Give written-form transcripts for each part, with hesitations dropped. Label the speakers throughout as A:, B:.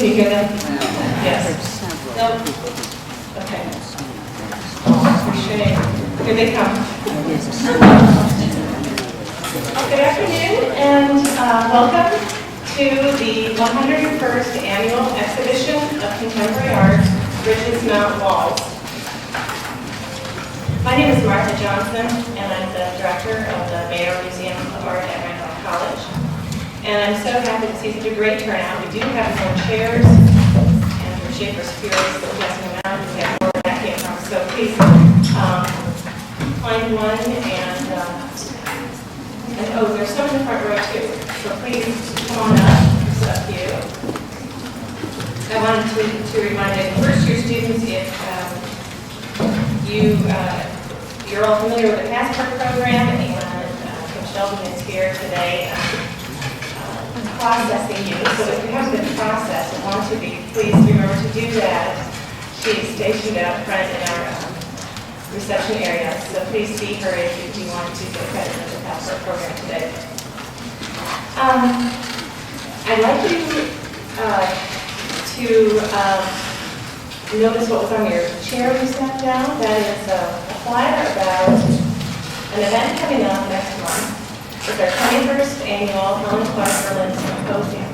A: Can you hear them? Yes. No? Okay. Oh, for shame. Here they come. Good afternoon and welcome to the 101st Annual Exhibition of Contemporary Art, Bridges, Mount Walls. My name is Martha Johnson, and I'm the director of the Mayer Museum of Art at Randolph College. And I'm so happy to see such a great turnout. We do have more chairs, and for Schaefer's Furies, the passing them out, we have more where that came from. So please find one, and oh, there's some in the front row too. So please come on up. It's up to you. I wanted to remind you, first-year students, if you're all familiar with the Passport program, and Coach Sheldon is here today processing you. So if you haven't been processed and want to be, please remember to do that. She's stationed out front in our reception area, so please see her if you want to get credit for the Passport program today. I'd like you to notice what was on your chair when you sat down. That is a flyer about an event coming up next month. It's our 21st annual Helen Clark Berlin Symposium.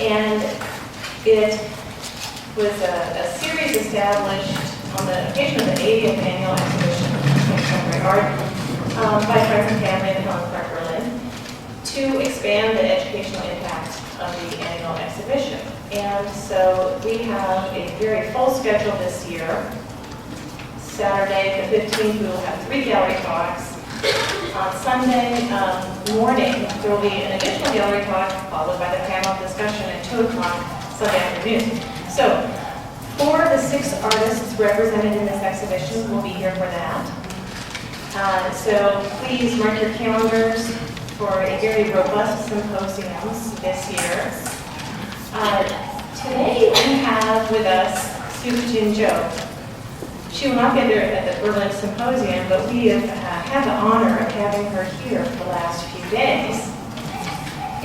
A: And it was a series established on the occasion of the 80th annual exhibition of contemporary art by friends and family of Helen Clark Berlin to expand the educational impact of the annual exhibition. And so we have a very full schedule this year. Saturday, the 15th, we will have 3 gallery talks. On Sunday morning, there will be an additional gallery talk followed by the panel discussion at 2 o'clock Sunday afternoon. So 4 of the 6 artists represented in this exhibition will be here for that. So please mark your calendars for a very robust symposium this year. Today we have with us Sook Jin Jo. She will not be there at the Berlin Symposium, but we have had the honor of having her here for the last few days.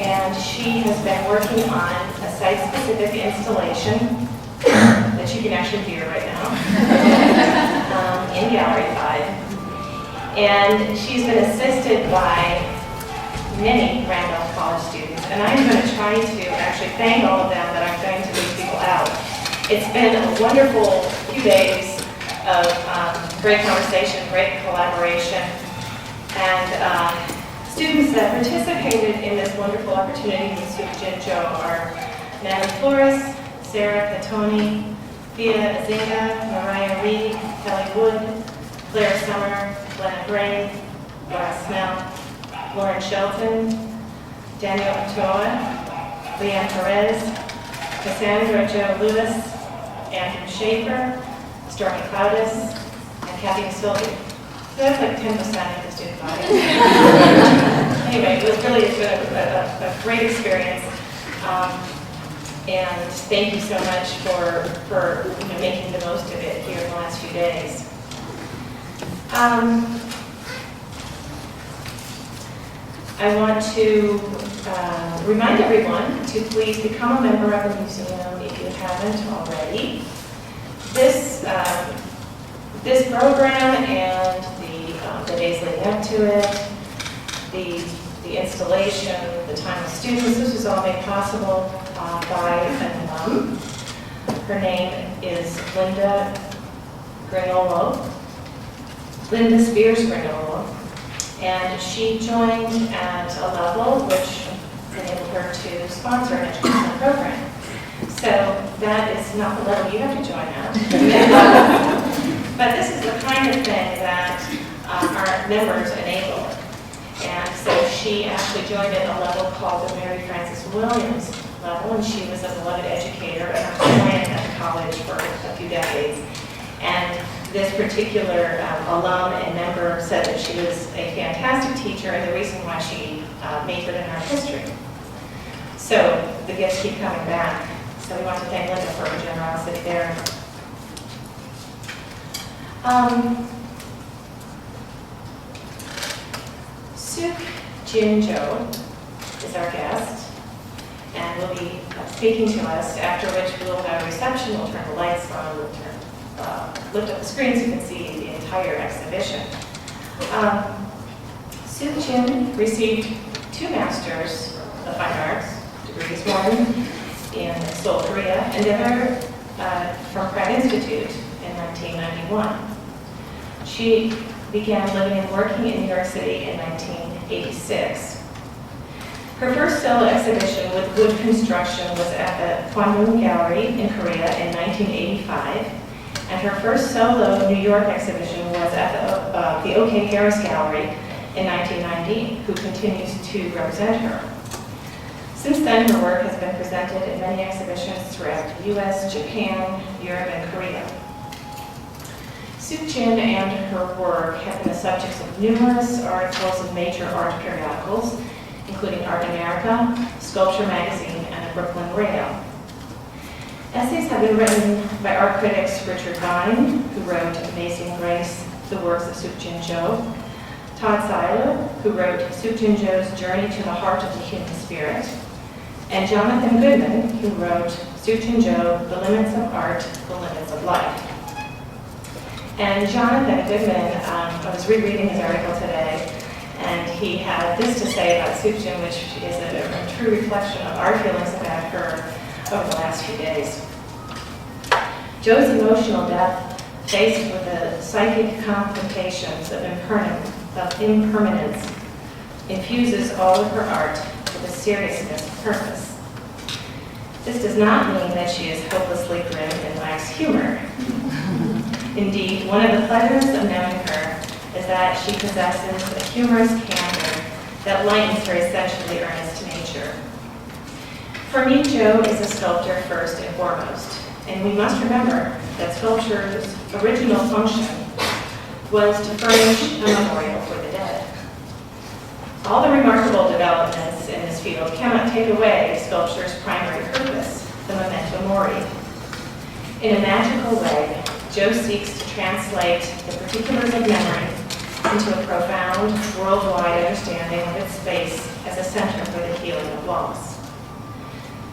A: And she has been working on a site-specific installation that you can actually hear right now in Gallery 5. And she's been assisted by many Randolph College students. And I'm going to try to actually thank all of them, but I'm going to leave people out. It's been a wonderful few days of great conversation, great collaboration, and students that participated in this wonderful opportunity with Sook Jin Jo are Natalie Flores, Sarah Catoni, Thea Azinga, Mariah Reed, Kelly Wood, Claire Summer, Glenna Brain, Laura Snell, Lauren Shelton, Daniel Ochoa, Leanne Perez, Cassandra Jo Lewis, Andrew Schaefer, Stormy Cloudis, and Kathy Silvey. So that's like 10% of the student body. Anyway, it was really a great experience. And thank you so much for making the most of it here in the last few days. I want to remind everyone to please become a member of the museum if you haven't already. This program and the days leading up to it, the installation, the time of students, this was all made possible by an alum. Her name is Linda Spears Grinolo, and she joined at a level which enabled her to sponsor an educational program. So that is not the level you have to join at. But this is the kind of thing that our members enable. And so she actually joined at a level called the Mary Frances Williams level, and she was a beloved educator and a client at the college for a few decades. And this particular alum and member said that she was a fantastic teacher and the reason why she majored in art history. So the gifts keep coming back. So we want to thank Linda for her generosity there. Sook Jin Jo is our guest. and will be speaking to us, after which we will have a reception. We'll turn the lights on, we'll lift up the screen so you can see the entire exhibition. Sook Jin received 2 Masters of Fine Arts degrees, one in Seoul, Korea, and the other from Pratt Institute in 1991. She began living and working in New York City in 1986. Her first solo exhibition with wood construction was at the Kwanmun Gallery in Korea in 1985, and her first solo New York exhibition was at the OK Harris Gallery in 1990, who continues to represent her. Since then, her work has been presented in many exhibitions throughout the US, Japan, Europe, and Korea. Sook Jin and her work have been the subjects of numerous articles in major art periodicals, including Art America, Sculpture Magazine, and the Brooklyn Rail. Essays have been written by art critics Richard Vine, who wrote Amazing Grace, the works of Sook Jin Jo, Todd Seiler, who wrote Sook Jin Jo's Journey to the Heart of the Human Spirit, and Jonathan Goodman, who wrote Sook Jin Jo, The Limits of Art, The Limits of Life. And Jonathan Goodman, I was rereading his article today, and he had this to say about Sook Jin, which is a true reflection of our feelings about her over the last few days. Jo's emotional depth, faced with the psychic complications of impermanence, infuses all of her art with a seriousness of purpose. This does not mean that she is hopelessly grim and lacks humor. Indeed, one of the pleasures of knowing her is that she possesses a humorous candor that lightens her essentially earnest nature. For me, Jo is a sculptor first and foremost, and we must remember that sculpture's original function was to furnish a memorial for the dead. All the remarkable developments in this field cannot take away sculpture's primary purpose, the memento mori. In a magical way, Jo seeks to translate the particulars of memory into a profound, worldwide understanding of its space as a center for the healing of loss.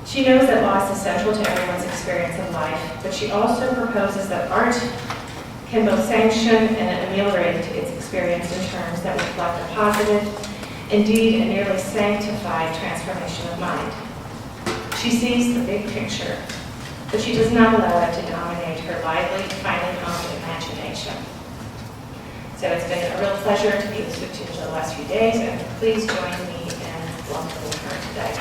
A: She knows that loss is central to everyone's experience of life, but she also proposes that art can both sanction and ameliorate its experience in terms that reflect a positive, indeed a nearly sanctified transformation of mind. She sees the big picture, but she does not allow it to dominate her lively, finely honed imagination. So it's been a real pleasure to be with Sook Jin Jo the last few days, and please join me in welcoming her today.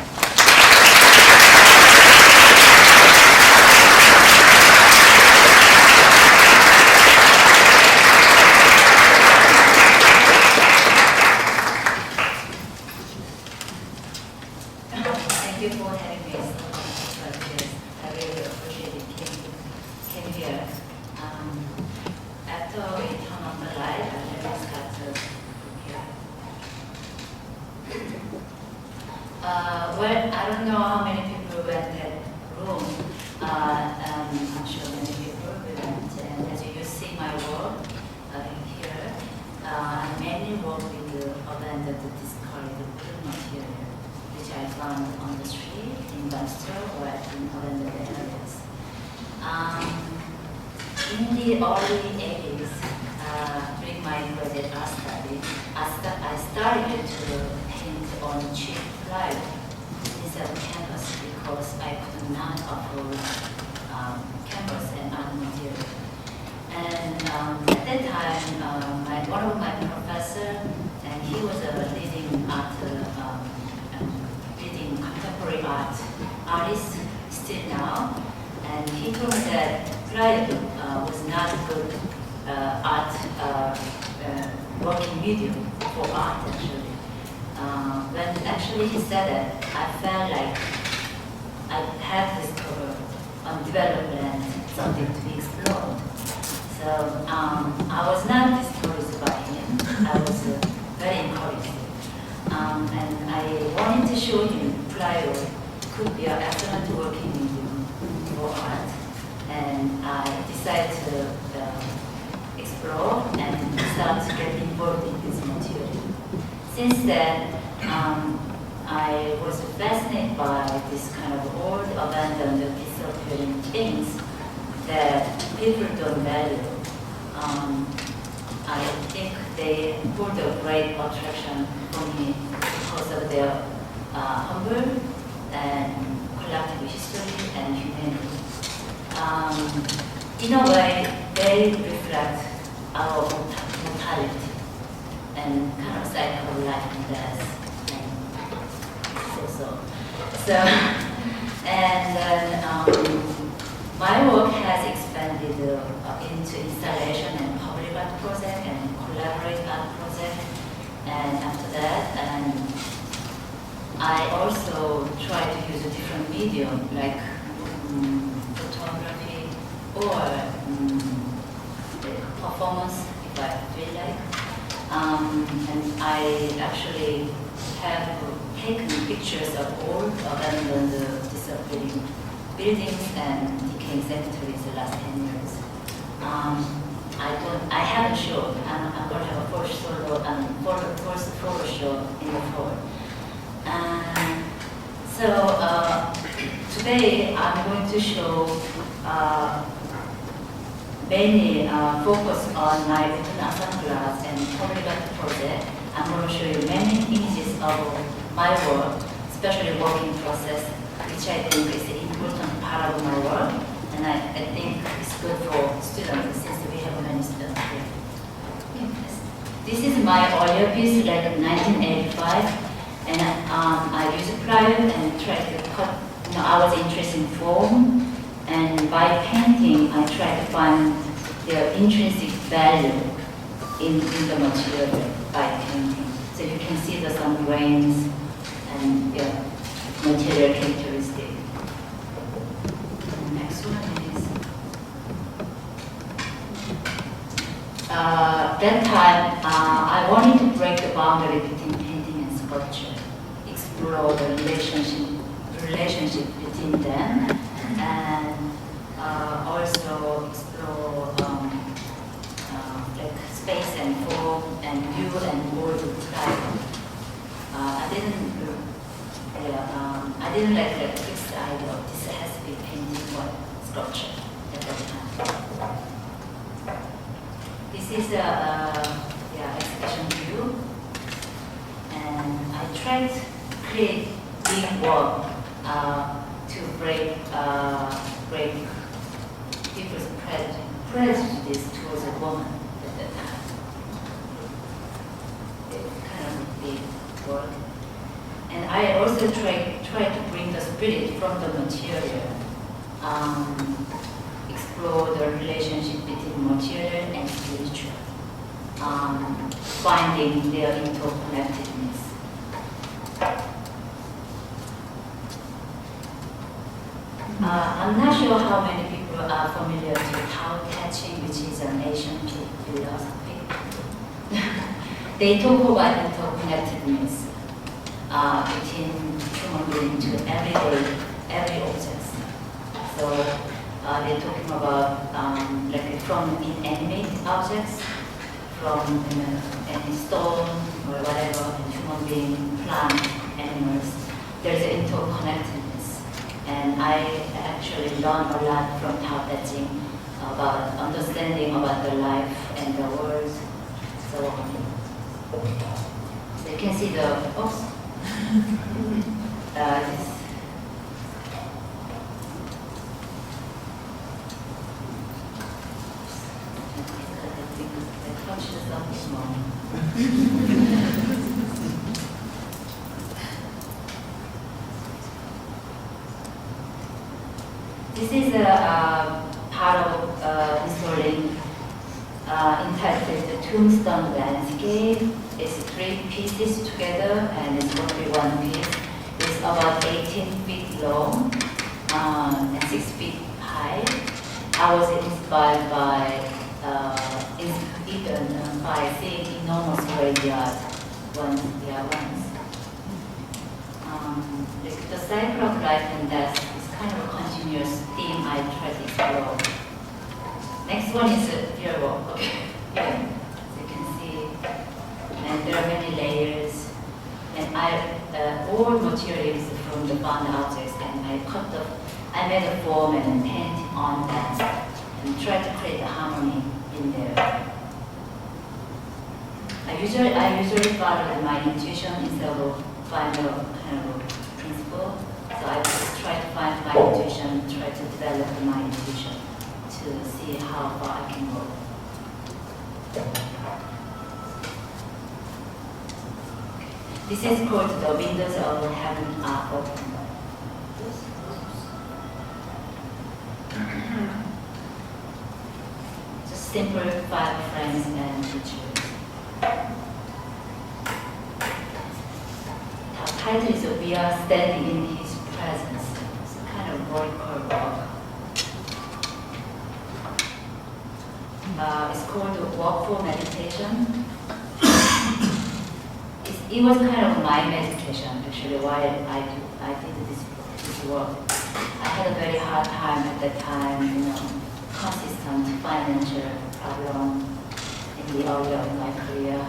B: Thank you for having me. I really appreciate it. Came here. After we turn on the light, I never started here. Well, I don't know how many people went in that room. I'm sure many people went. And as you see my work here, I mainly work with the abandoned, discarded wood material, which I found on the street, in Boston, or in abandoned areas. In the early 80s, during my graduate art study, I started to paint on cheap plywood instead of canvas because I could not afford canvas and art material. And at that time, one of my professors, and he was a leading leading contemporary art artist still now, and he told me that plywood was not a good working medium for art actually. When actually he said that, I felt like I had discovered on development something to be explored. So I was not discouraged by him. I was very encouraged. And I wanted to show him plywood could be an excellent working medium for art. And I decided to explore and start to get involved in this material. Since then, I was fascinated by this kind of old, abandoned, disappearing things that people don't value. I think they hold a great attraction for me because of their humble and collective history and humanity. In a way, they reflect our mortality and kind of cycle of life and death. And then my work has expanded into installation and public art project and collaborate art project. And after that, I also try to use a different medium like photography or performance if I feel like. And I actually have taken pictures of old abandoned disappearing buildings and decaying cemeteries the last 10 years. I haven't shown. I'm going to have a first photo show in the fall. Today I'm going to show mainly focus on my written Assam class and public art project. I'm going to show you many images of my work, especially working process, which I think is an important part of my work, and I think it's good for students since we have many students here. This is my earlier piece, like 1985. And I used pliers and tried to cut, I was interested in form, and by painting, I tried to find the intrinsic value in the material by painting. So you can see the some grains and material characteristic. The next one is, that time, I wanted to break the boundary between painting and sculpture. Explore the relationship between them, and also explore like space and form and view and word style. I didn't like the fixed idea of this has to be painting or sculpture at that time. This is a exhibition view, and I tried create big work to break people's prejudice towards a woman at that time. It's kind of big work. And I also try to bring the spirit from the material, explore the relationship between material and spiritual, finding their interconnectedness. I'm not sure how many people are familiar with Tao Te Ching, which is an Asian philosophy. They talk about interconnectedness between human beings to every object. So they're talking about like from inanimate objects, from any stone or whatever, human being, plant, animals. There's an interconnectedness. And I actually learned a lot from Tao Te Ching about understanding about the life and the world, so on. So you can see the, this. I touched something wrong. This is a part of installing entitled The Tombstone Landscape. It's 3 pieces together, and it's only one piece. It's about 18 feet long and 6 feet high. I was inspired by seeing enormous graveyard once. The cycle of life and death is kind of a continuous theme I try to explore. Next one is your work. Okay. Here, so you can see, and there are many layers. And all found objects, and I made a form and paint on that, and try to create a harmony in there. I usually follow my intuition instead of find a kind of principle. So I just try to find my intuition, try to develop my intuition to see how far I can go. This is called the windows of heaven are open. Just simple 5 frames and pictures. The title is We Are Standing in His Presence. It's a kind of vertical walk. It's called Walk for Meditation. It was kind of my meditation, actually, while I did this work. I had a very hard time at that time, consistent financial problem in the early of my career.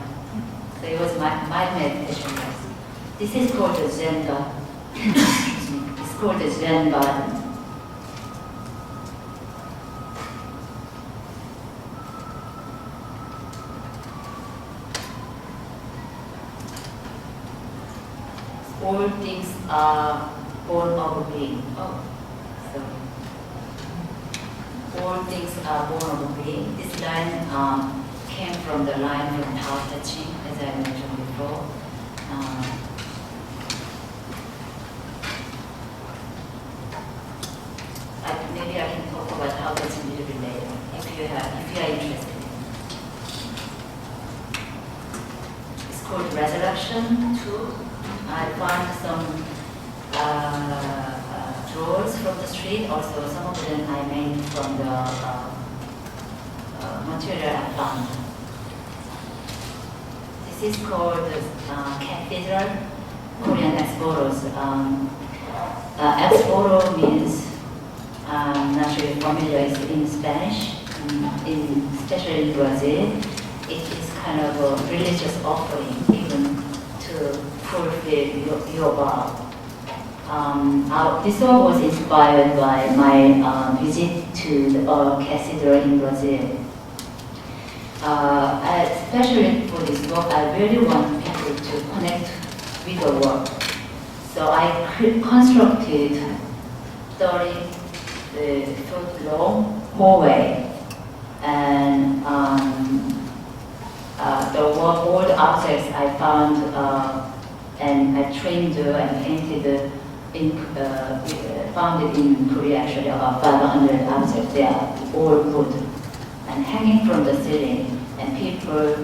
B: So it was my meditation. This is called the Zen garden. It's called the Zen garden. All things are born of being. Oh, sorry. All things are born of being. This line came from the line from Tao Te Ching, as I mentioned before. Maybe I can talk about Tao Te Ching a little bit later, if you are interested. It's called Resurrection 2. I found some drawers from the street. Also, some of them I made from the material I found. This is called Cathedral, Korean ex-boros. Ex-boro means, I'm not sure if familiar, is in Spanish, especially in Brazil. It is kind of a religious offering given to fulfill your vow. This one was inspired by my visit to the cathedral in Brazil. Especially for this work, I really want people to connect with the work. So I constructed 30-foot long hallway, and all the objects I found and I trained and painted found it in Korea, actually about 500 objects. They are all wood and hanging from the ceiling, and people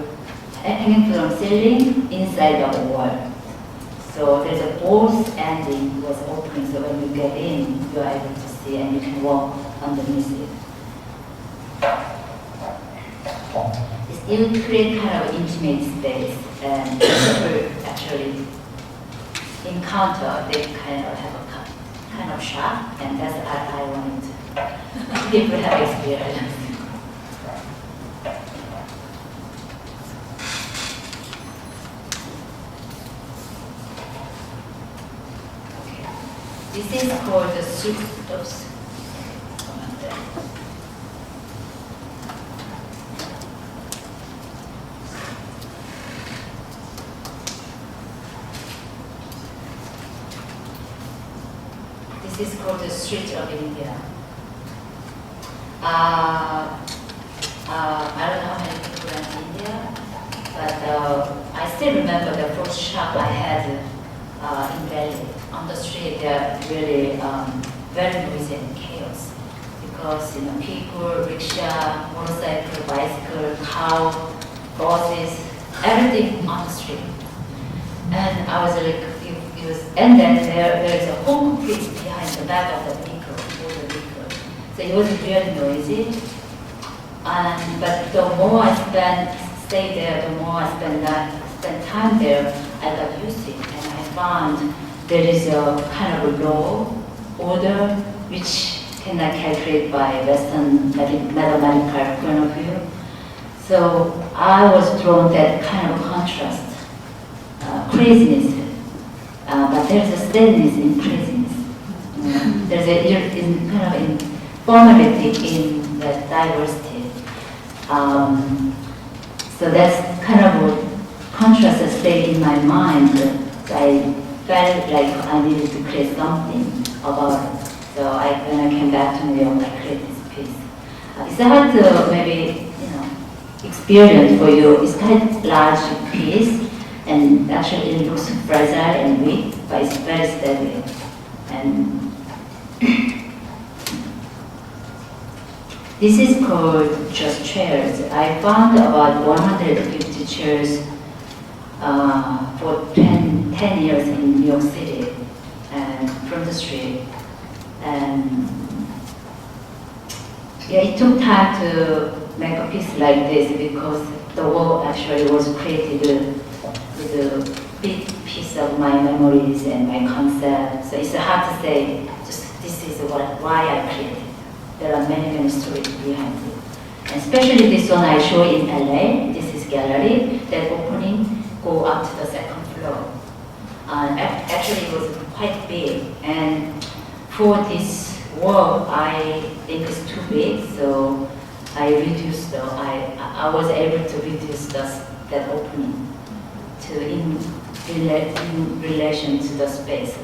B: hanging from the ceiling inside the wall. So there's a both ending was open, so when you get in, you are able to see and you can walk underneath it. It creates kind of intimate space, and people actually encounter, they kind of have a kind of shock, and that's what I wanted to people have experience. Okay. This is called the Sook Jin Jo. This is called the Street of India. I don't know how many people went to India, but I still remember the first shop I had in Delhi. On the street, they're really very noisy and chaos because people, rickshaw, motorcycle, bicycle, car, buses, everything on the street. And I was like, and then there is a home complete behind the back of the vehicle, motor vehicle. So it was really noisy. But the more I stayed there, the more I spent time there, I got used to it. And I found there is a kind of a law, order, which cannot calculate by Western mathematical point of view. So I was drawn to that kind of contrast, craziness. But there's a steadiness in craziness. There's a kind of informality in the diversity. So that's kind of a contrast that stayed in my mind. I felt like I needed to create something about it. So when I came back to New York, I created this piece. It's a hard to maybe, experience for you. It's kind of large piece, and actually it looks fragile and weak, but it's very steady. And this is called Just Chairs. I found about 150 chairs for 10 years in New York City, and from the street. And yeah, it took time to make a piece like this because the work actually was created with a big piece of my memories and my concept. So it's hard to say, just this is why I created. There are many stories behind it. And especially this one I show in LA. This is gallery. That opening go up to the second floor. Actually, it was quite big. And for this work, I think it's too big, so I reduced I was able to reduce that opening in relation to the space.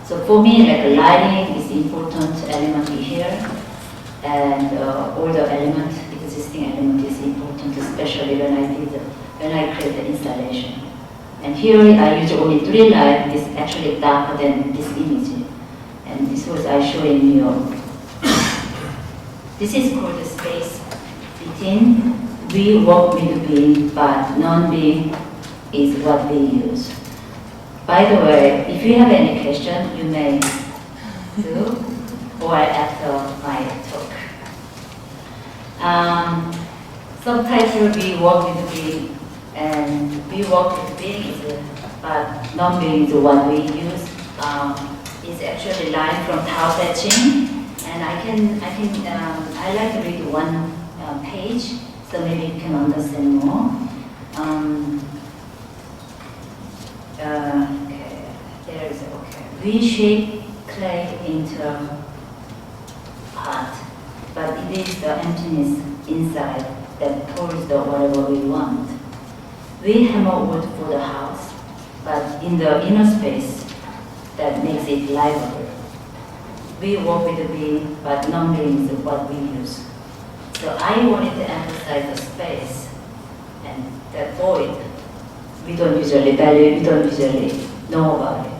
B: So for me, like lighting is important element here, and all the existing element is important, especially when I create the installation. And here I use only 3 lights. It's actually darker than this image, and this was I show in New York. This is called the space between. We work with being, but non-being is what we use. By the way, if you have any question, you may do, or after my talk. Subtitle, we work with being, and we work with being, but non-being is what we use. It's actually line from Tao Te Ching, and I like to read one page, so maybe you can understand more. Okay, there is okay. We shape clay into art, but it is the emptiness inside that pours the whatever we want. We hammer wood for the house, but in the inner space that makes it livable. We work with the being, but non-being is what we use. So I wanted to emphasize the space and that void. We don't usually value, we don't usually know about it.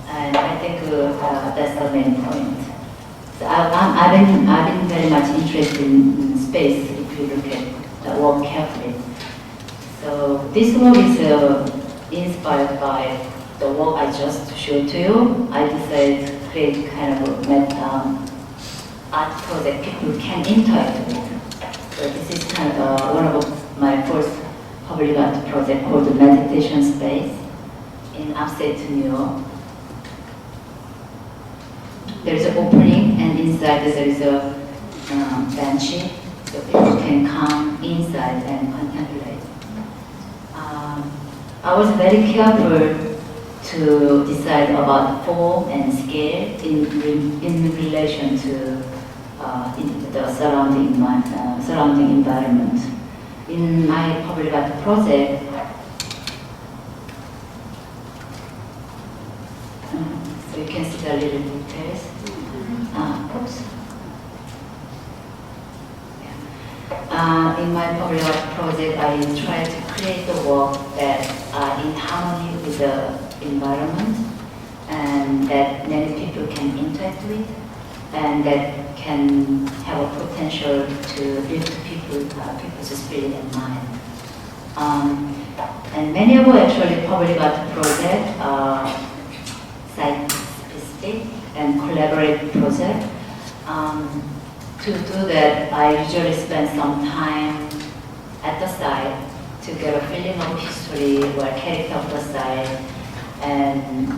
B: And I think that's the main point. So I've been very much interested in space if you look at the work carefully. So this work is inspired by the work I just showed to you. I decided to create kind of a art project people can interact with. So this is kind of one of my first public art project called the Meditation Space in upstate New York. There is an opening, and inside there is a bench, so people can come inside and contemplate. I was very careful to decide about form and scale in relation to the surrounding environment. In my public art project, so you can see the little details. Oops. In my public art project, I try to create the work that are in harmony with the environment and that many people can interact with and that can have a potential to lift people's spirit and mind. And many of our actually public art projects are site-specific and collaborative projects. To do that, I usually spend some time at the site to get a feeling of history or character of the site and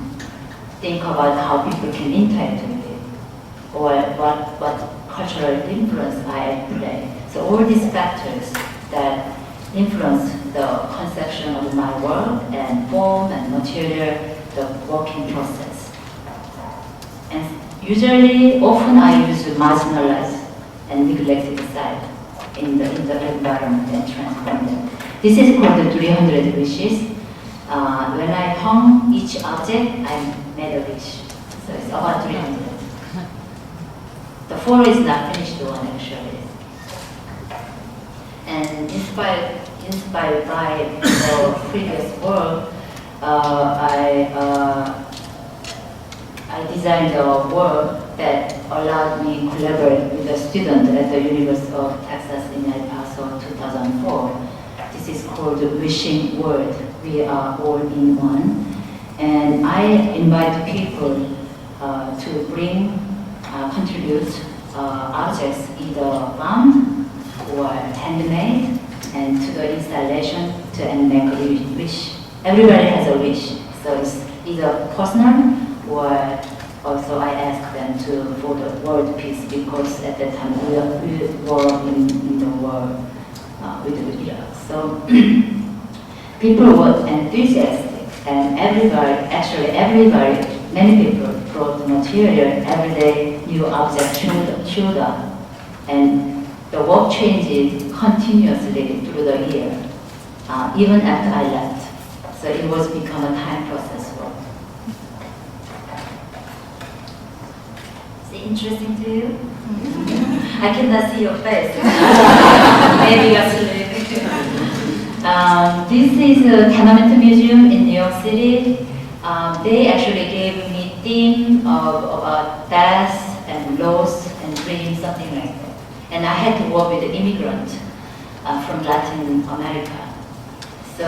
B: think about how people can interact with it or what cultural influence I play. So all these factors that influence the conception of my work and form and material, the working process. And often I use marginalized and neglected site in the environment and transform them. This is called the 300 wishes. When I hung each object, I made a wish. So it's about 300. The 4 is not finished one actually. And inspired by the previous work, I designed a work that allowed me to collaborate with a student at the University of Texas in El Paso 2004. This is called the Wishing World. We are all in one. And I invite people to bring, contribute objects either found or handmade and to the installation and make a wish. Everybody has a wish, so it's either personal or also I ask them to for the world peace because at that time we were in the war with Iraq. So people were enthusiastic and everybody, many people brought material, everyday new objects showed up and the work changed continuously through the year, even after I left. So it was become a time process work. Is it interesting to you? I cannot see your face. Maybe you're sleeping. This is a tenement museum in New York City. They actually gave me theme of about death and loss and dreams, something like that. And I had to work with an immigrant from Latin America. So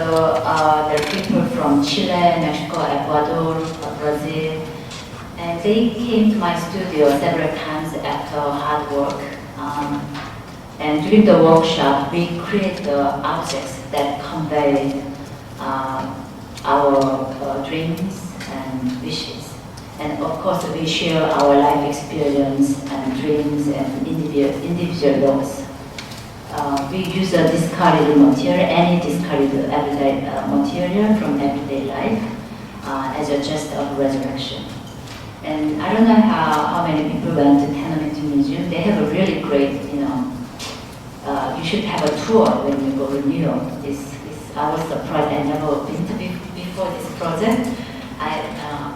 B: there are people from Chile, Mexico, Ecuador, Brazil, and they came to my studio several times after hard work. And during the workshop, we create the objects that convey our dreams and wishes. And of course, we share our life experience and dreams and individual loss. We use a discarded material, any discarded everyday material from everyday life as a gesture of resurrection. And I don't know how many people went to Tenement Museum. They have a really great, you should have a tour when you go to New York. I was surprised. I never been to before this project.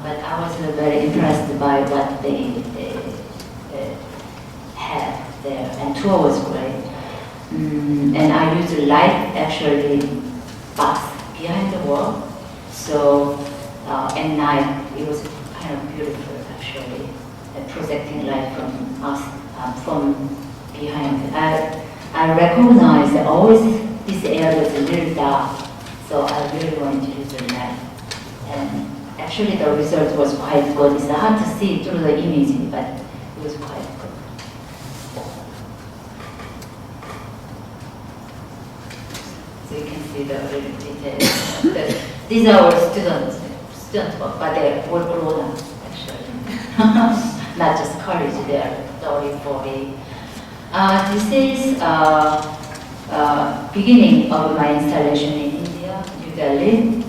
B: But I was very impressed by what they had there, and tour was great. And I used a light actually box behind the wall. So at night it was kind of beautiful actually, projecting light from us from behind. I recognize that always this area is a little dark, so I really wanted to use the light. And actually the result was quite good. It's hard to see through the image, but it was quite good. So you can see the little details. These are our student work, but they're all grown up actually. Not just college, they're 30, 40. This is beginning of my installation in India, New Delhi.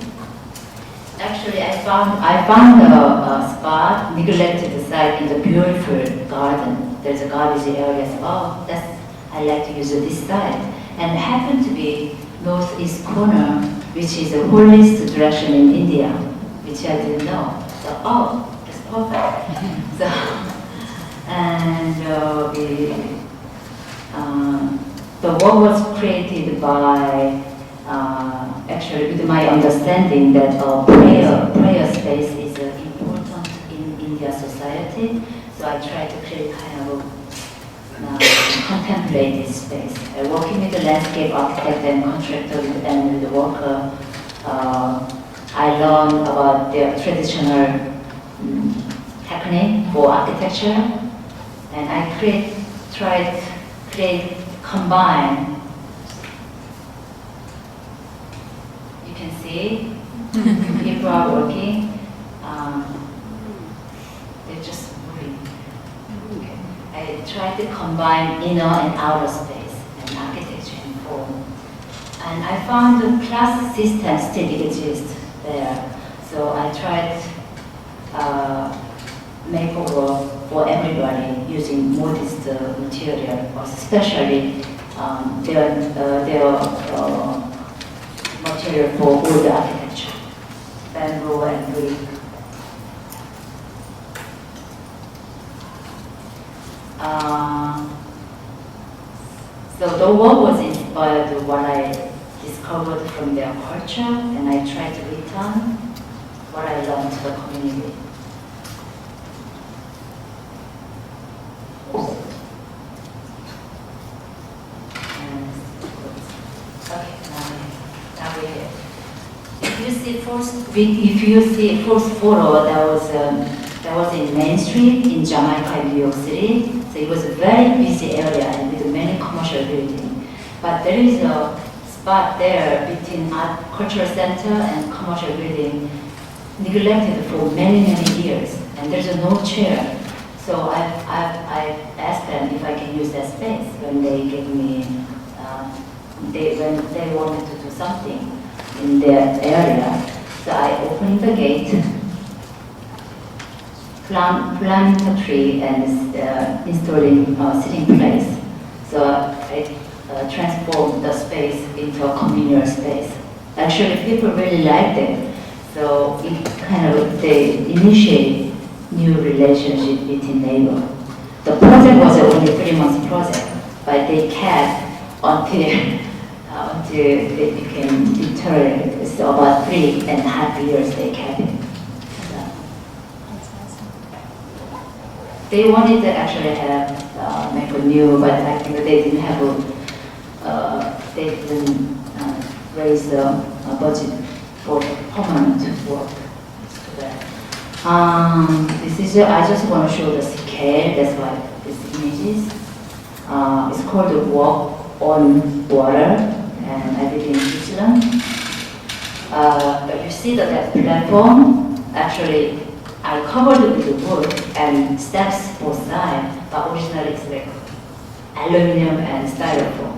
B: Actually, I found a spot, neglected site in the beautiful garden. There's a garbage area. So, I like to use this site. And it happened to be northeast corner, which is the holiest direction in India, which I didn't know. So, that's perfect. So, and the work was created by, actually with my understanding that prayer space is important in India society. So I try to create kind of a contemplative space. Working with the landscape architect and contractor and with the worker, I learned about their traditional technique for architecture, and I tried to combine. You can see people are working. They're just moving. Okay. I tried to combine inner and outer space and architecture and form. And I found the class system still exists there. So I tried make a work for everybody using modest material, especially their material for wood architecture, bamboo and brick. So the work was inspired by what I discovered from their culture, and I tried to return what I learned to the community. If you see first photo, that was in Main Street in Jamaica, New York City. So it was a very busy area and with many commercial buildings. But there is a spot there between art cultural center and commercial building neglected for many years, and there's no chair. So I asked them if I can use that space when they gave me when they wanted to do something in their area. So I opened the gate, planted a tree, and installing a sitting place. So I transformed the space into a communal space. Actually, people really liked it. So it they initiate new relationship between neighbors. The project was only 3 months project, but they kept until they became deterred. So about 3.5 years they kept it. They wanted to actually have make a new, but I think they didn't have they didn't raise the budget for permanent work. This is I just want to show the scale. That's why this images. It's called the Walk on Water, and I live in Switzerland. But you see that platform actually I covered it with wood and steps both sides, but originally it's like aluminum and styrofoam.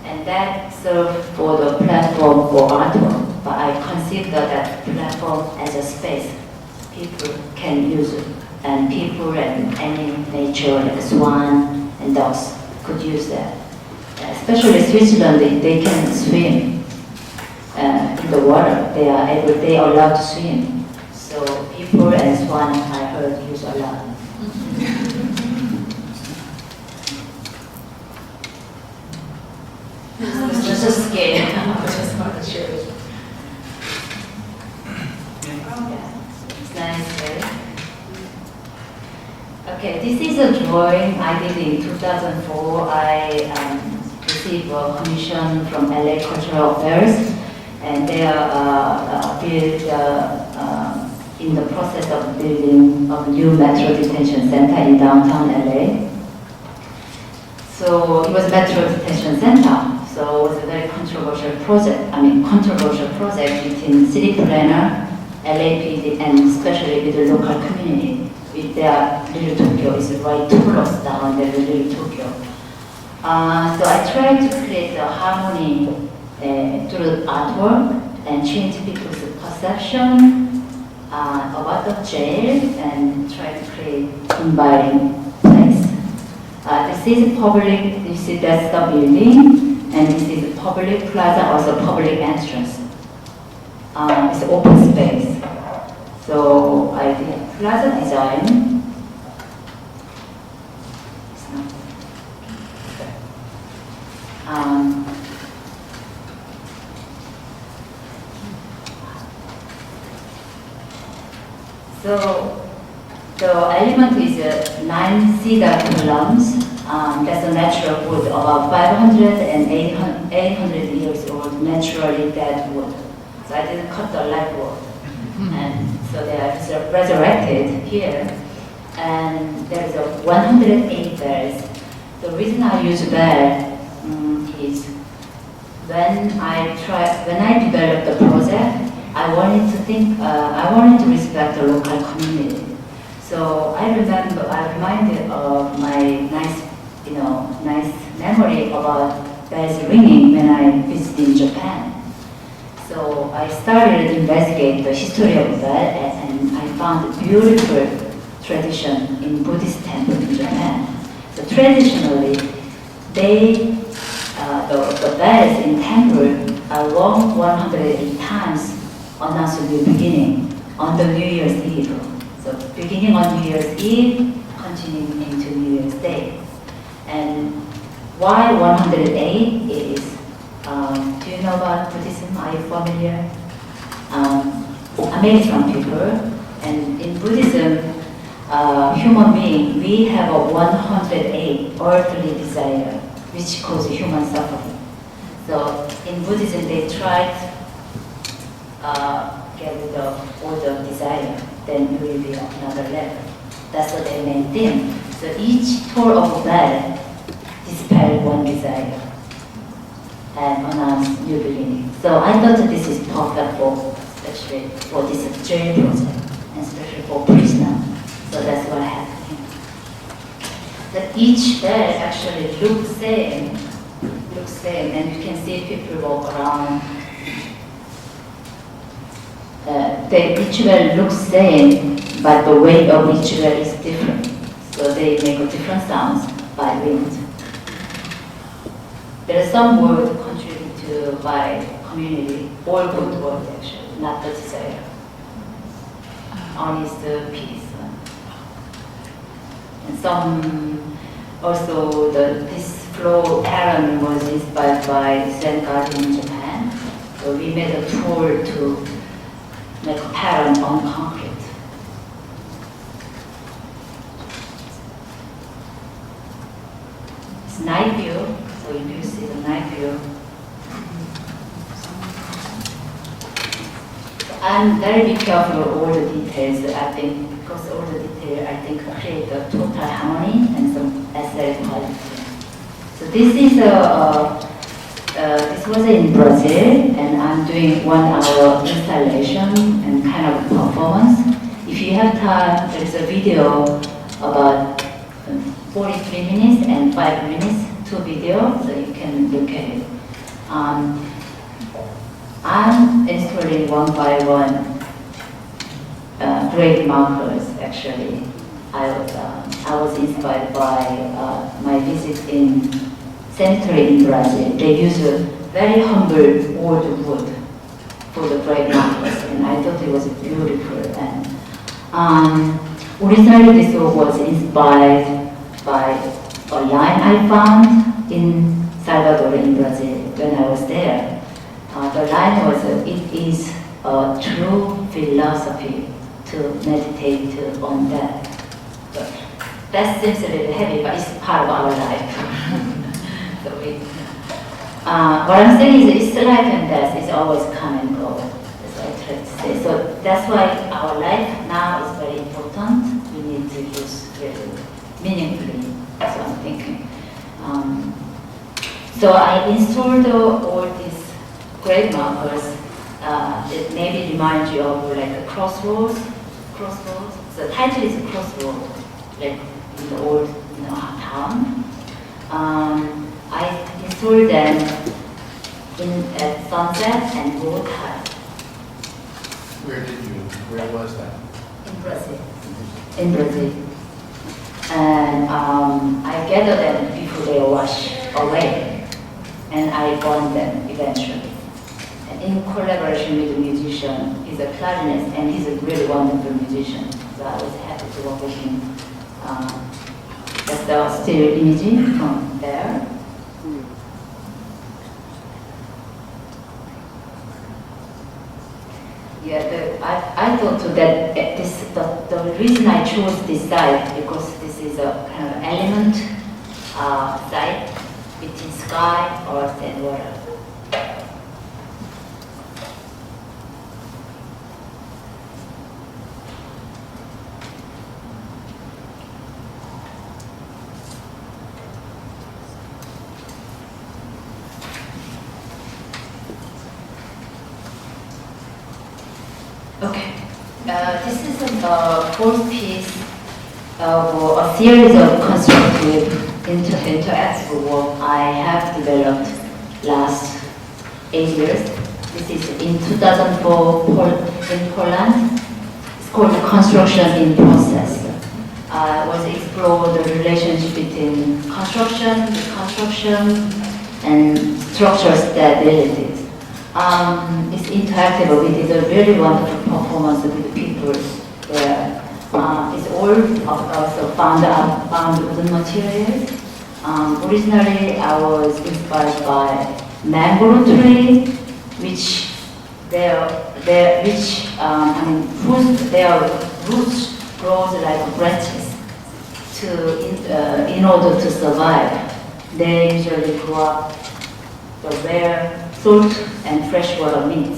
B: And that served for the platform for artwork, but I consider that platform as a space people can use it, and people and any nature like swan and dogs could use that. Especially Switzerland, they can swim in the water. They are allowed to swim. So people and swan, I heard, use a lot. It's just a scale. I just want to share it. It's nice, right? Okay, this is a drawing I did in 2004. I received a commission from LA Cultural Affairs, and they are in the process of building a new metro detention center in downtown LA. So it was a metro detention center. So it was a very controversial project between city planner, LAPD, and especially with the local community. With their Little Tokyo is right 2 blocks down, there's Little Tokyo. So I tried to create a harmony through artwork and change people's perception about the jail and try to create inviting place. This is public, you see that's the building, and this is public plaza, also public entrance. It's open space. So I did plaza design. So the element is 9 cedar columns. That's a natural wood, about 500 and 800 years old, naturally dead wood. So I didn't cut the live wood. And so they are resurrected here. And there's a 108 bells. The reason I use bell is when I developed the project, I wanted to respect the local community. So I'm reminded of my nice memory about bells ringing when I visited Japan. So I started to investigate the history of bell, and I found beautiful tradition in Buddhist temple in Japan. So traditionally, they the bells in temple are rung 108 times announcing the beginning on the New Year's Eve. So beginning on New Year's Eve, continuing into New Year's Day. And why 108 is, do you know about Buddhism? Are you familiar? American people, and in Buddhism, human being, we have a 108 earthly desire, which causes human suffering. So in Buddhism, they try to get rid of all the desire, then you will be at another level. That's what they maintain. So each toll of a bell dispels one desire and announce new beginning. So I thought that this is perfect for, especially for this jail project, and especially for prisoner. So that's what happened. That each bell actually looks same, and you can see people walk around. Each bell looks same, but the weight of each bell is different. So they make a different sounds by wind. There are some words contributed to by community, all good words actually, not the desire. Only is the peace. And some also this flow pattern was inspired by Zen garden in Japan. So we made a tool to make a pattern on concrete. It's night view, so you do see the night view. I'm very careful of all the details. I think because all the detail, I think create a total harmony and some aesthetic quality. So this is this was in Brazil, and I'm doing 1 hour installation and kind of performance. If you have time, there's a video about 43 minutes and 5 minutes, 2 videos, so you can look at it. I'm installing one by one grave markers. Actually, I was inspired by my visit in cemetery in Brazil. They use a very humble old wood for the grave markers, and I thought it was beautiful. And originally, this was inspired by a line I found in Salvador in Brazil when I was there. The line was, it is a true philosophy to meditate on that. So that seems a little heavy, but it's part of our life. So what I'm saying is, it's life and death is always come and go. That's what I try to say. So that's why our life now is very important. We need to use really meaningfully. That's what I'm thinking. So I installed all these grave markers that maybe remind you of like a crossroads. The title is Crossroad, like in the old town. I installed them at sunset and low tide.
C: Where was that?
B: In Brazil. In Brazil. And I gathered them before they wash away, and I burn them eventually. In collaboration with a musician, he's a clarinetist and he's a really wonderful musician. So I was happy to work with him. That's the still image from there. Yeah, I thought that the reason I chose this site because this is a kind of element site between sky, earth, and water. Okay, this is the fourth piece of a series of constructive interactive work I have developed last 8 years. This is in 2004 in Poland. It's called Construction in Process. was explore the relationship between construction, reconstruction, and structural stabilities. It's interactive. We did a really wonderful performance with people there. It's all also bound wooden materials. Originally, I was inspired by mangrove tree, which their roots grows like branches in order to survive. They usually grow up the rare salt and freshwater meat.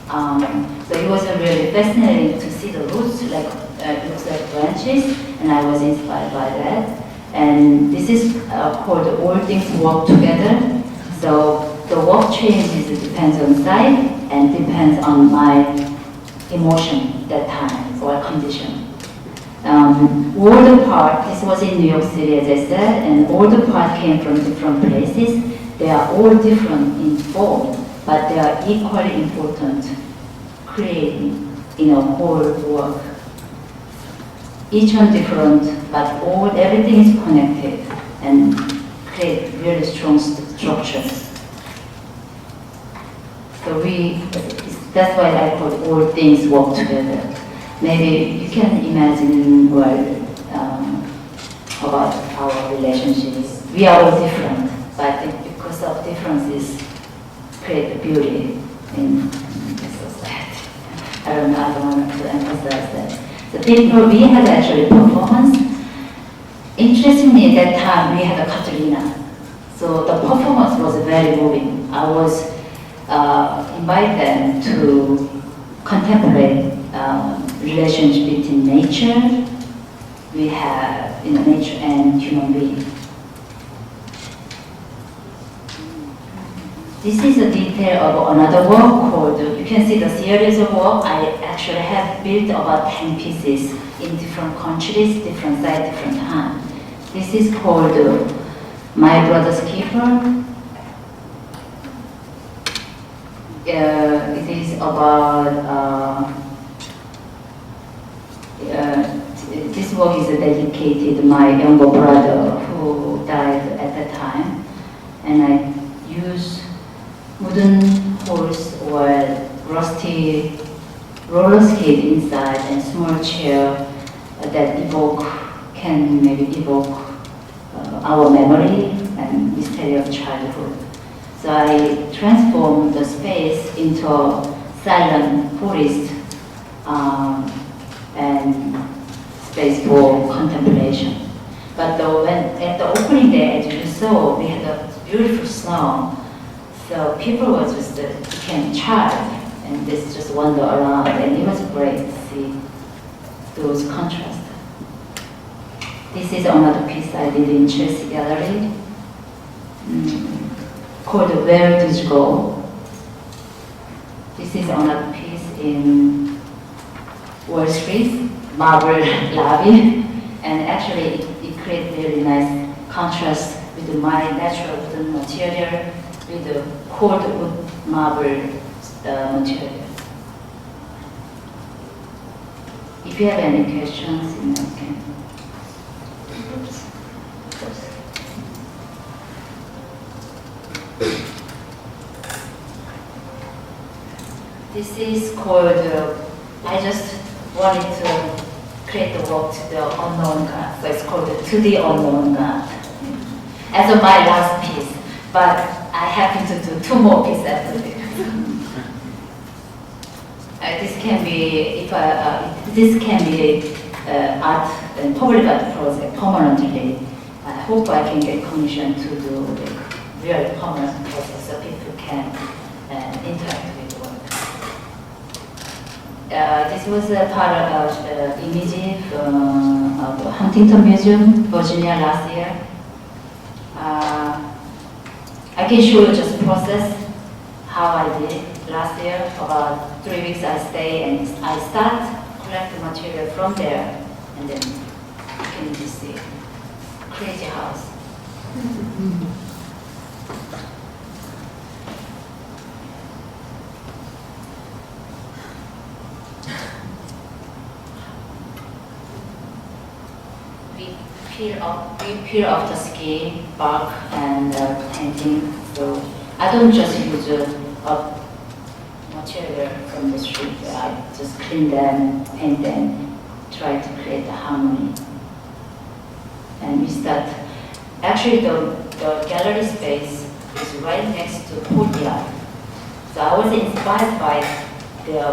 B: So it was really fascinating to see the roots it looks like branches, and I was inspired by that. And this is called All Things Work Together. So the work changes depends on site and depends on my emotion that time or condition. All the part, this was in New York City as I said, and all the part came from different places. They are all different in form, but they are equally important creating whole work. Each one different, but everything is connected and create really strong structures. So that's why I call all things work together. Maybe you can imagine about our relationships. We are all different, but I think because of differences create beauty in the society. I don't want to emphasize that. The people, we had actually performance. Interestingly, at that time we had a Katrina. So the performance was very moving. I was invited them to contemplate relationship between nature. We have nature and human being. This is a detail of another work called, you can see the series of work. I actually have built about 10 pieces in different countries, different sites, different time. This is called My Brother's Keeper. It is about, this work is dedicated to my younger brother who died at that time. And I use wooden horse or rusty roller skate inside and small chair that can maybe evoke our memory and mystery of childhood. So I transformed the space into a silent forest and space for contemplation. But at the opening day, as you saw, we had a beautiful snow. So people were just became charged and just wander around, and it was great to see those contrasts. This is another piece I did in Chelsea Gallery called Where Did You Go? This is another piece in Wall Street, marble lobby, and actually it creates really nice contrast with my natural wooden material with the cold wood marble material. If you have any questions, you can. This is called, I just wanted to create the work to the unknown God, so it's called To the Unknown God. As of my last piece, but I happen to do 2 more pieces after this. This can be, art and public art project permanently. I hope I can get commission to do the real permanent project so people can interact with the work. This was a part of image of Huntington Museum, Virginia last year. I can show you just process how I did last year. About 3 weeks I stay and I start collect the material from there, and then you can just see crazy house. we peel off the skin, bark, and painting. So I don't just use a material from the street. I just clean them, paint them, try to create the harmony. And we start. Actually, the gallery space is right next to courtyard. So I was inspired by their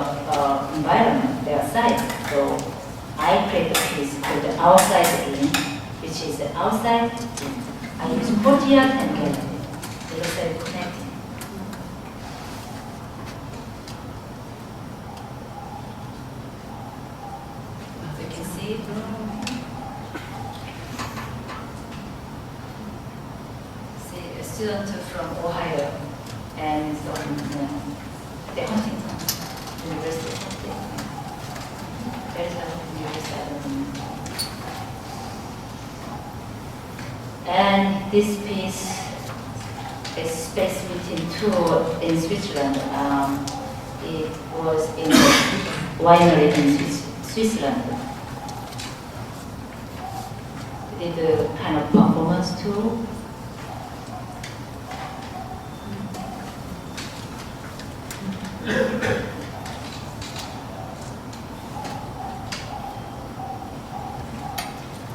B: environment, their site. So I create a piece called the outside in, which is the outside in. I use courtyard and gallery. They are very connected. You can see it. See a student from Ohio and from the Huntington University. There's a university. And this piece is space between two in Switzerland. It was in a winery in Switzerland. We did a kind of performance too.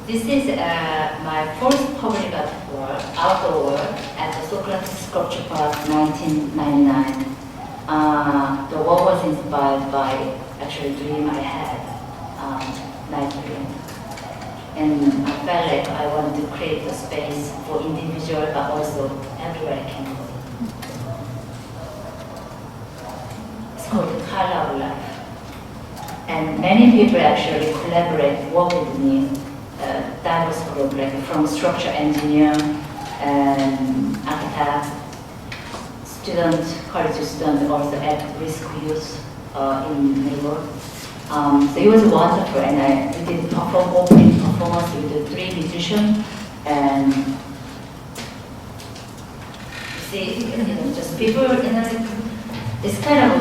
B: This is my first public work, outdoor work at the Socrates Sculpture Park 1999. The work was inspired by actually a dream I had, night dream. And I felt like I wanted to create a space for individual, but also everybody can go. It's called The Color of Life. And many people actually collaborate, work with me. Diverse group, like from structure engineer and architect, student, college student, also at-risk youth in Melbourne. So it was wonderful, and we did opening performance with the 3 musicians, and you see, just people it's kind of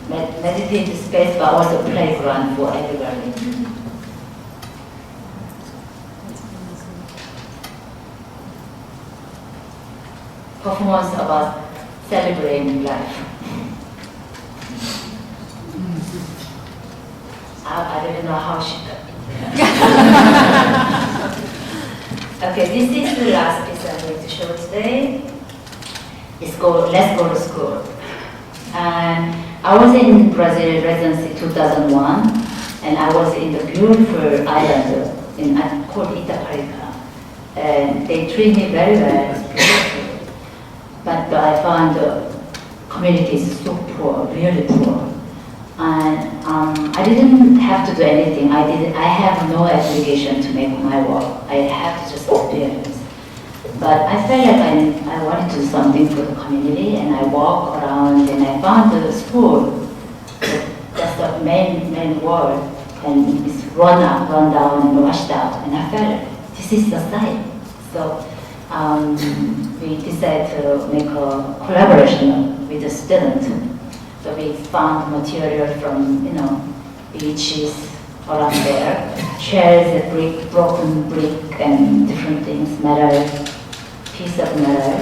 B: meditative space, but also playground for everybody. Performance about celebrating life. I don't know how she got it. Okay, this is the last piece I'm going to show today. It's called Let's Go to School. And I was in Brazil residency 2001, and I was in the beautiful island called Itaparica. And they treat me very well, it's beautiful. But I found the community is so poor, really poor. And I didn't have to do anything. I have no obligation to make my work. I have to just experience. But I felt like I wanted to do something for the community, and I walked around and I found the school. That's the main wall, and it's run down and washed out. And I felt this is the site. So we decided to make a collaboration with the student. So we found material from, beaches around there, chairs, broken brick, and different things, metal, piece of metal.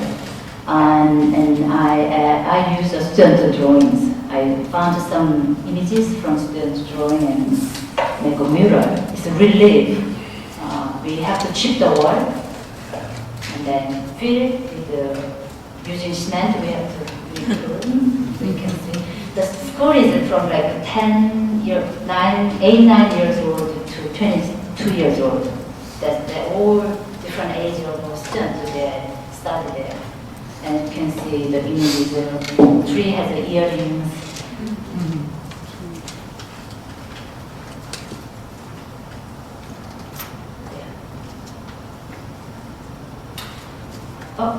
B: And I used student drawings. I found some images from student drawing and make a mural. It's a relief. We have to chip the wall, and then fill it with using cement. We have to you can see the school is from like 9 years old to 22 years old. That they're all different age of students they study there. And you can see the images. The tree has the earrings. Oh,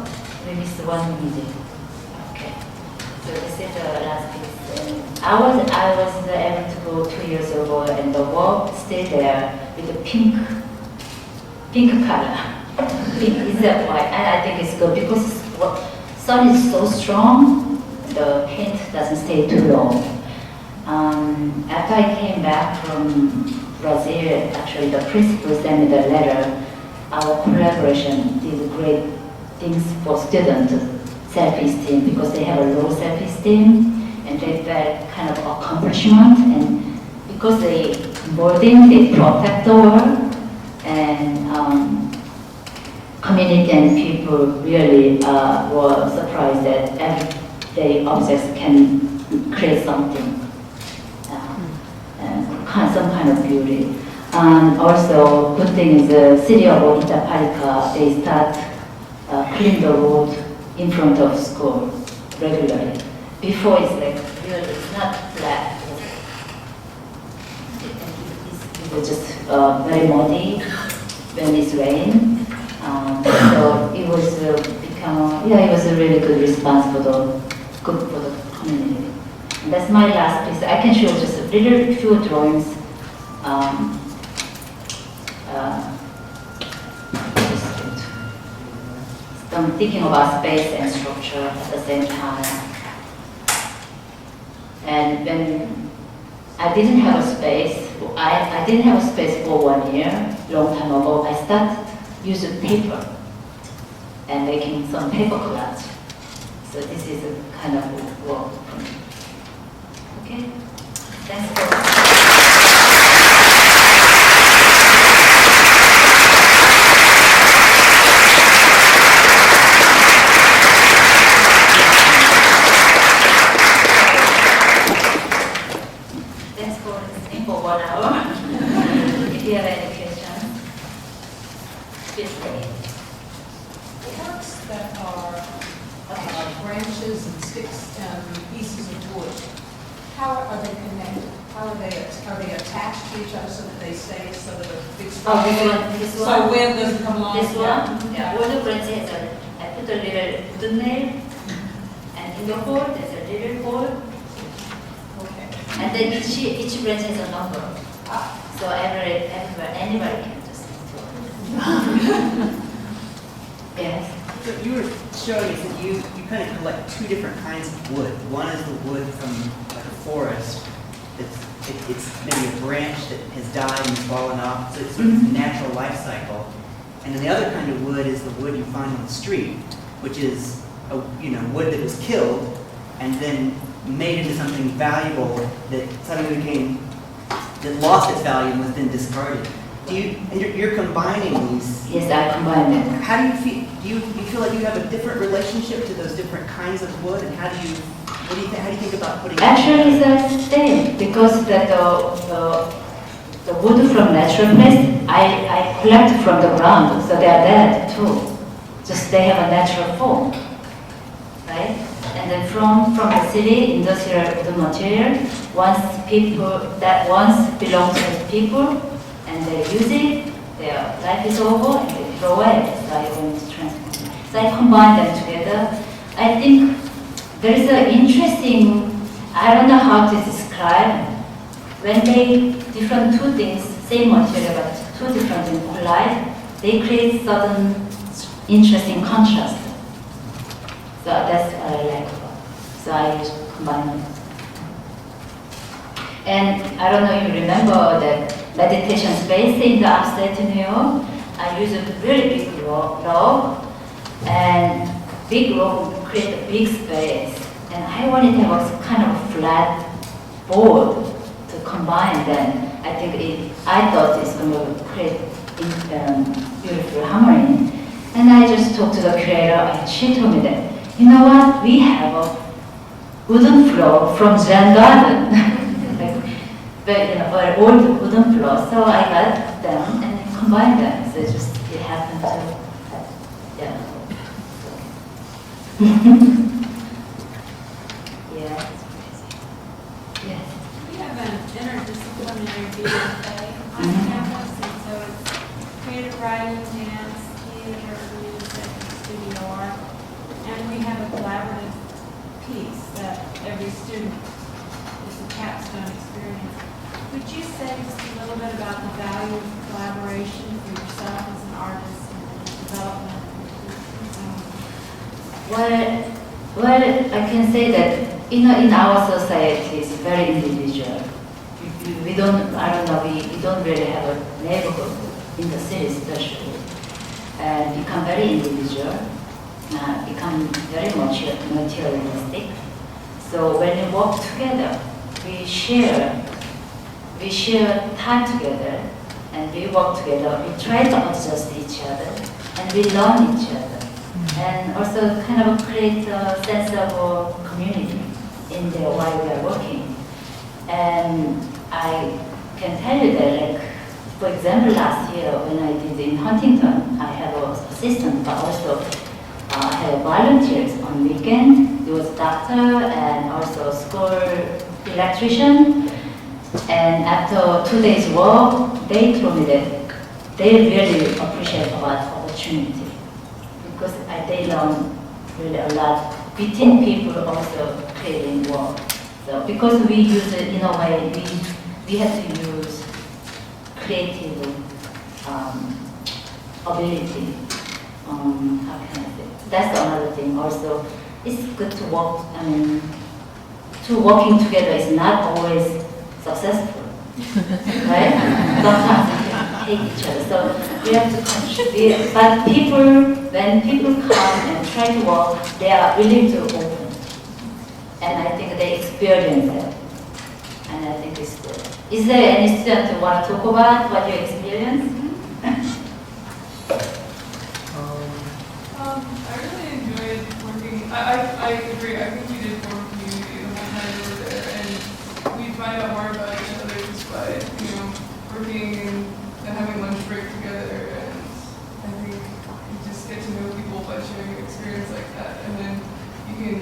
B: we missed one image. Okay. So this is the last piece. And I was able to go 2 years ago, and the work stayed there with the pink color. Pink is that white, and I think it's good because sun is so strong, the paint doesn't stay too long. After I came back from Brazil, actually the principal sent me the letter. our collaboration did great things for student self-esteem because they have a low self-esteem and they felt kind of accomplishment, and because they boarding, they protect the world, and community and people really were surprised that everyday objects can create something, and some kind of beauty. And also, good thing is the city of Itaparica, they start clean the road in front of school regularly. Before it's like really, it's not flat. It was just very muddy when it's rain. So it was it was a really good response for the community. And that's my last piece. I can show just a little few drawings. I'm thinking about space and structure at the same time. And when I didn't have a space, I didn't have a space for 1 year, long time ago, I started using paper and making some paper collage. So this is a kind of work for me. Okay? Thanks for for 1 hour. If you have any questions, please say.
C: Works that are branches and sticks and pieces of wood, how are they connected? How are they attached to each other so that they stay, so that a big
B: This one.
C: so wind doesn't come along?
B: This one, yeah. Wood branches are, I put a little wooden nail, and in the hole there's a little hole. And then each branch has a number. So anybody can just yes.
D: So you were showing us that you kind of collect two different kinds of wood. One is the wood from like a forest. It's maybe a branch that has died and fallen off, so it's sort of a natural life cycle. And then the other kind of wood is the wood you find on the street, which is wood that was killed and then made into something valuable that suddenly that lost its value and was then discarded. And you're combining these.
B: Yes, I combine them.
D: How do you feel? Do you feel like you have a different relationship to those different kinds of wood? And how do you think about putting?
B: Actually, it's the same because the wood from natural place I collect from the ground, so they are dead too. Just they have a natural form, right? And then from the city, industrial wooden material, that once belongs to the people, and they use it, their life is over, and they throw away. So I want to transform. So I combine them together. I think there is an interesting, I don't know how to describe, when they different two things, same material but two different things collide, they create certain interesting contrast. So that's what I like about it. So I combine them. And I don't know if you remember that meditation space in the upstate New York. I use a really big log, and big log would create a big space. And I wanted to have a kind of flat board to combine them. I thought it's going to create beautiful harmony. And I just talked to the curator, and she told me that, you know what, we have a wooden floor from Zen Garden. Very old wooden floor. So I got them and combined them. So it happened to, yeah. Yeah. Yes.
E: We have an interdisciplinary BFA on campus, and so it's creative writing, dance, theater, music, studio art, and we have a collaborative piece that every student is a capstone experience. Would you say just a little bit about the value of collaboration for yourself as an artist and development?
B: Well, I can say that in our society it's very individual. We don't really have a neighborhood in the city especially. and become very individual, become very materialistic. So when we work together, we share time together, and we work together. We try to adjust each other, and we learn each other, and also kind of create a sense of community in there while we are working. And I can tell you that, like, for example, last year when I did in Huntington, I have an assistant, but also I have volunteers on weekend. There was a doctor and also a school electrician. And after 2 days work, they told me that they really appreciate about opportunity because they learn really a lot between people also creating work. So because we use it in a way, we have to use creative ability. How can I say? That's another thing. Also, it's good to work. I mean, working together is not always successful, right? Sometimes we can hate each other. So we have to contribute. But when people come and try to work, they are willing to open. And I think they experience it. And I think it's good. Is there any student who want to talk about what you experience?
F: I really enjoyed working. I agree. I think we did form community the whole time we were there, and we find out more about each other just by working and having lunch break together. And I think you just get to know people by sharing an experience like that, and then you can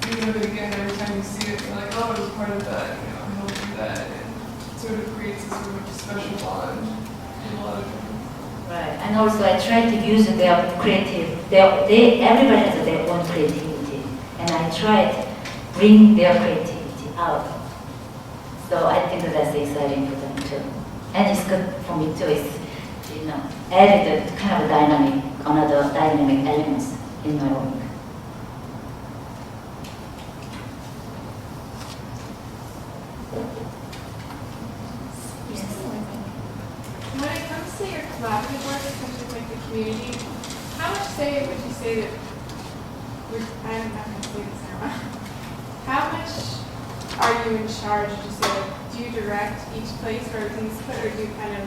F: think of it again every time you see it. You're like, oh, I was part of that. I helped do that, and it sort of creates a sort of special bond with a lot of people.
B: Right, and also I try to use their creative. Everybody has their own creativity, and I try to bring their creativity out. So I think that's exciting for them too, and it's good for me too. It's added kind of another dynamic elements in my work.
E: When it comes to your collaborative work, especially with the community, how much say would you say that, I'm not going to say this now, how much are you in charge? Do you direct each place where things put, or do you kind of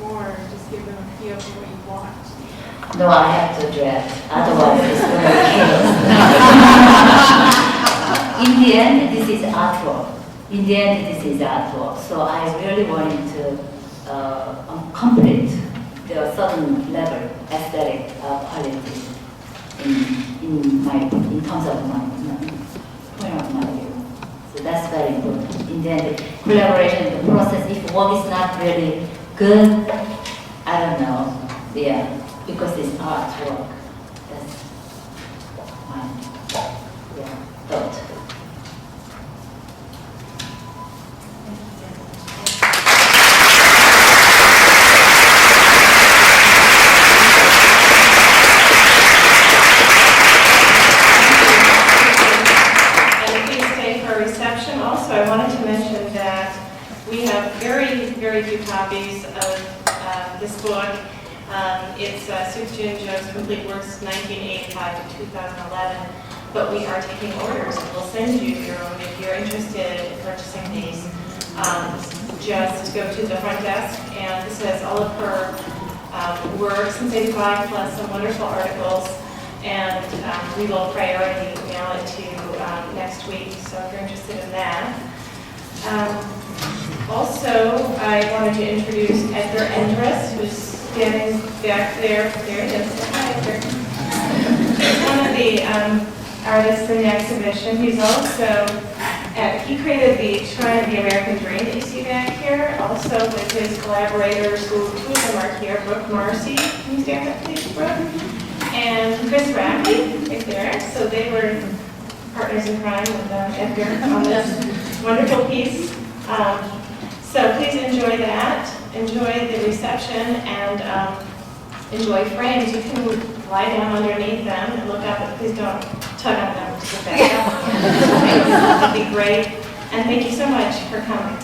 E: more just give them a feel for what you want?
B: No, I have to direct, otherwise it's going to chaos. In the end, this is artwork. So I really wanted to complete the certain level aesthetic quality in terms of my point of my view. So that's very important. In the end, collaboration, the process. If work is not really good, I don't know. Yeah, because it's artwork. That's my thought.
A: I wanted to mention that we have very, very few copies of this book. It's Sook Jin Jo's Complete Works 1985 to 2011, but we are taking orders. We'll send you your own if you're interested in purchasing these. Just go to the front desk, and this has all of her works since 85 plus some wonderful articles. And we will priority mail it to you next week, so if you're interested in that. Also, I wanted to introduce Edgar Endress, who's standing back there. There he is. Hi, Edgar. He's one of the artists in the exhibition. He's also, he created the Shrine of the American Dream that you see back here, also with his collaborators, who two of them are here, Brooke Marcy. Can you stand up, please, Brooke? And Chris Rackley, right there. So they were partners in crime with Edgar on this wonderful piece. So please enjoy that. Enjoy the reception and enjoy frames. You can lie down underneath them and look up, but please don't tug on them to get back up. That'd be great. And thank you so much for coming.